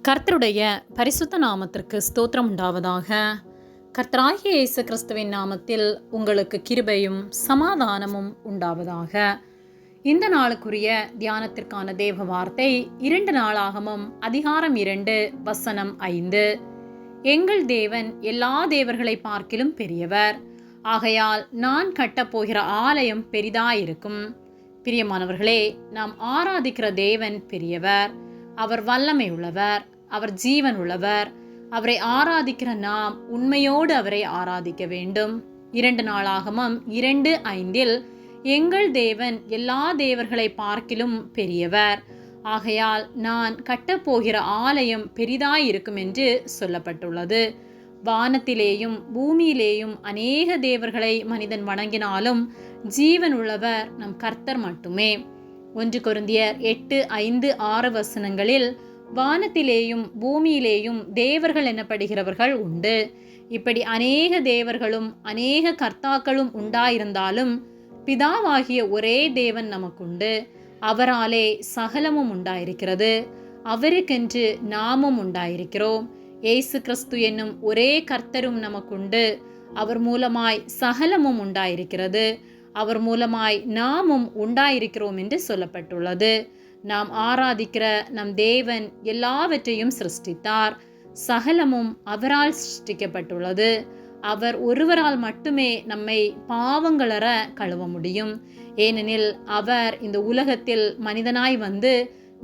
கர்த்தருடைய பரிசுத்த நாமத்திற்கு ஸ்தோத்திரம் உண்டாவதாக. கர்த்தராகிய இயேசு கிறிஸ்துவின் நாமத்தில் உங்களுக்கு கிருபையும் சமாதானமும் உண்டாவதாக. இந்த நாளுக்குரிய தியானத்திற்கான தேவ வார்த்தை 2 நாளாகமம் அதிகாரம் 2 வசனம் 5. எங்கள் தேவன் எல்லா தேவர்களை பார்க்கிலும் பெரியவர், ஆகையால் நான் கட்டப்போகிற ஆலயம் பெரிதாயிருக்கும். பிரியமானவர்களே, நாம் ஆராதிக்கிற தேவன் பெரியவர், அவர் வல்லமை உள்ளவர், அவர் ஜீவன் உள்ளவர். அவரை ஆராதிக்கிற நாம் உண்மையோடு அவரை ஆராதிக்க வேண்டும். 2 நாளாகமம் 2:5 எங்கள் தேவன் எல்லா தேவர்களை பார்க்கிலும் பெரியவர், ஆகையால் நான் கட்டப்போகிற ஆலயம் பெரிதாயிருக்கும் என்று சொல்லப்பட்டுள்ளது. வானத்திலேயும் பூமியிலேயும் அநேக தேவர்களை மனிதன் வணங்கினாலும் ஜீவன் உள்ளவர் நம் கர்த்தர் மட்டுமே. 1 கொரிந்தியர் 8:5-6 வசனங்களில் வானத்திலேயும் பூமியிலேயும் தேவர்கள் எனப்படுகிறவர்கள் உண்டு. இப்படி அநேக தேவர்களும் அநேக கர்த்தாக்களும் உண்டாயிருந்தாலும் பிதாவாகிய ஒரே தேவன் நமக்குண்டு. அவராலே சகலமும் உண்டாயிருக்கிறது, அவருக்கென்று நாமும் உண்டாயிருக்கிறோம். இயேசு கிறிஸ்து என்னும் ஒரே கர்த்தரும் நமக்குண்டு. அவர் மூலமாய் சகலமும் உண்டாயிருக்கிறது, அவர் மூலமாய் நாமும் உண்டாயிருக்கிறோம் என்று சொல்லப்பட்டுள்ளது. நாம் ஆராதிக்கிற நம் தேவன் எல்லாவற்றையும் சிருஷ்டித்தார். சகலமும் அவரால் சிருஷ்டிக்கப்பட்டுள்ளது. அவர் ஒருவரால் மட்டுமே நம்மை பாவங்களற கழுவ முடியும். ஏனெனில் அவர் இந்த உலகத்தில் மனிதனாய் வந்து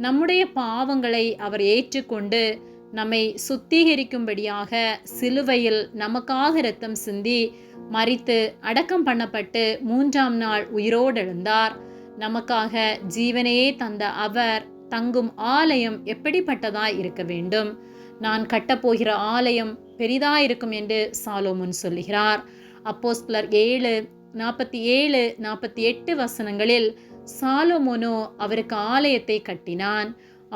நம்முடைய பாவங்களை அவர் ஏற்றுக்கொண்டு நம்மை சுத்திகரிக்கும்படியாக சிலுவையில் நமக்காக இரத்தம் சிந்தி மரித்து அடக்கம் பண்ணப்பட்டு 3ஆம் நாள் உயிரோடு எழுந்தார். நமக்காக ஜீவனையே தந்த அவர் தங்கும் ஆலயம் எப்படிப்பட்டதாய் இருக்க வேண்டும்? நான் கட்டப்போகிற ஆலயம் பெரிதாயிருக்கும் என்று சாலோமோன் சொல்லுகிறார். அப்போஸ்தலர் 7:47-48 வசனங்களில் சாலோமோனோ அவருக்கு ஆலயத்தை கட்டினான்.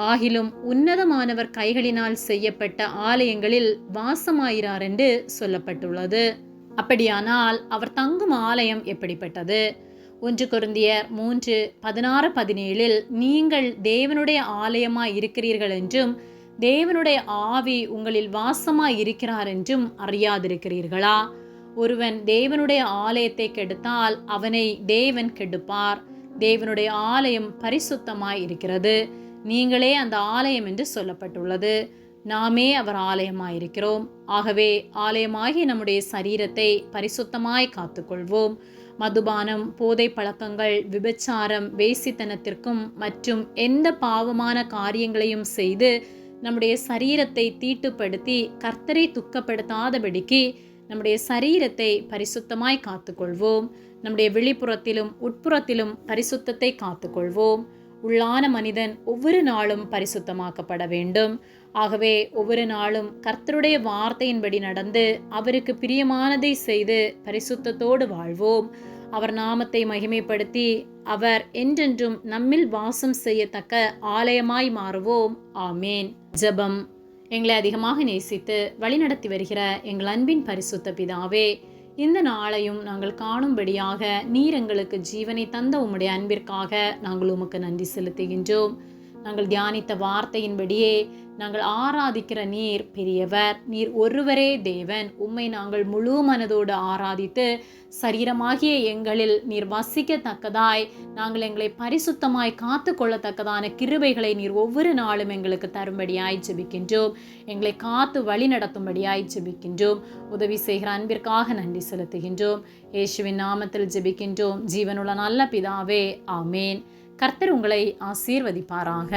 ஆகிலும் உன்னதமானவர் கைகளினால் செய்யப்பட்ட ஆலயங்களில் வாசமாயிரார் என்று சொல்லப்பட்டுள்ளது. அப்படியானால் அவர் தங்கும் ஆலயம் எப்படிப்பட்டது? 1 கொரிந்தியர் 3:16-17 நீங்கள் தேவனுடைய ஆலயமாய் இருக்கிறீர்கள் என்றும் தேவனுடைய ஆவி உங்களில் வாசமாய் இருக்கிறார் என்றும் அறியாதிருக்கிறீர்களா? ஒருவன் தேவனுடைய ஆலயத்தை கெடுத்தால் அவனை தேவன் கெடுப்பார். தேவனுடைய ஆலயம் பரிசுத்தமாய் இருக்கிறது, நீங்களே அந்த ஆலயம் என்று சொல்லப்பட்டுள்ளது. நாமே அவர் ஆலயமாயிருக்கிறோம். ஆகவே ஆலயமாகிய நம்முடைய சரீரத்தை பரிசுத்தமாய் காத்துக்கொள்வோம். மதுபானம், போதை பழக்கங்கள், விபச்சாரம், வேசித்தனத்திற்கும் மற்றும் எந்த பாவமான காரியங்களையும் செய்து நம்முடைய சரீரத்தை தீட்டுப்படுத்தி கர்த்தரை துக்கப்படுத்தாதபடிக்கு நம்முடைய சரீரத்தை பரிசுத்தமாய் காத்துக்கொள்வோம். நம்முடைய வெளிப்புறத்திலும் உட்புறத்திலும் பரிசுத்தத்தை காத்துக்கொள்வோம். உள்ளான மனிதன் ஒவ்வொரு நாளும் பரிசுத்தமாக்கப்பட வேண்டும். ஆகவே ஒவ்வொரு நாளும் கர்த்தருடைய வார்த்தையின்படி நடந்து அவருக்கு பிரியமானதை செய்து பரிசுத்தத்தோடு வாழ்வோம். அவர் நாமத்தை மகிமைப்படுத்தி அவர் என்றென்றும் நம்மில் வாசம் செய்யத்தக்க ஆலயமாய் மாறுவோம். ஆமேன். ஜெபம். எங்களை அதிகமாக நேசித்து வழிநடத்தி வருகிற எங்கள் அன்பின் பரிசுத்த பிதாவே, இந்த நாளையும் நாங்கள் காணும்படியாக நீர் எங்களுக்கு ஜீவனை தந்த உம்முடைய அன்பிற்காக நாங்கள் உமக்கு நன்றி செலுத்துகின்றோம். நாங்கள் தியானித்த வார்த்தையின்படியே நாங்கள் ஆராதிக்கிற நீர் பெரியவர், நீர் ஒருவரே தேவன். உம்மை நாங்கள் முழு மனதோடு ஆராதித்து சரீரமாகிய எங்களில் நீர் வசிக்கத்தக்கதாய் நாங்கள் எங்களை பரிசுத்தமாய் காத்து கொள்ளத்தக்கதான கிருபைகளை நீர் ஒவ்வொரு நாளும் எங்களுக்கு தரும்படியாய் ஜெபிக்கின்றோம். எங்களை காத்து வழி நடத்தும்படியாய் ஜெபிக்கின்றோம். உதவி செய்கிற அன்பிற்காக நன்றி செலுத்துகின்றோம். இயேசுவின் நாமத்தில் ஜெபிக்கின்றோம் ஜீவனுள்ள நல்ல பிதாவே. ஆமேன். கர்த்தர் உங்களை ஆசீர்வதிப்பாராக.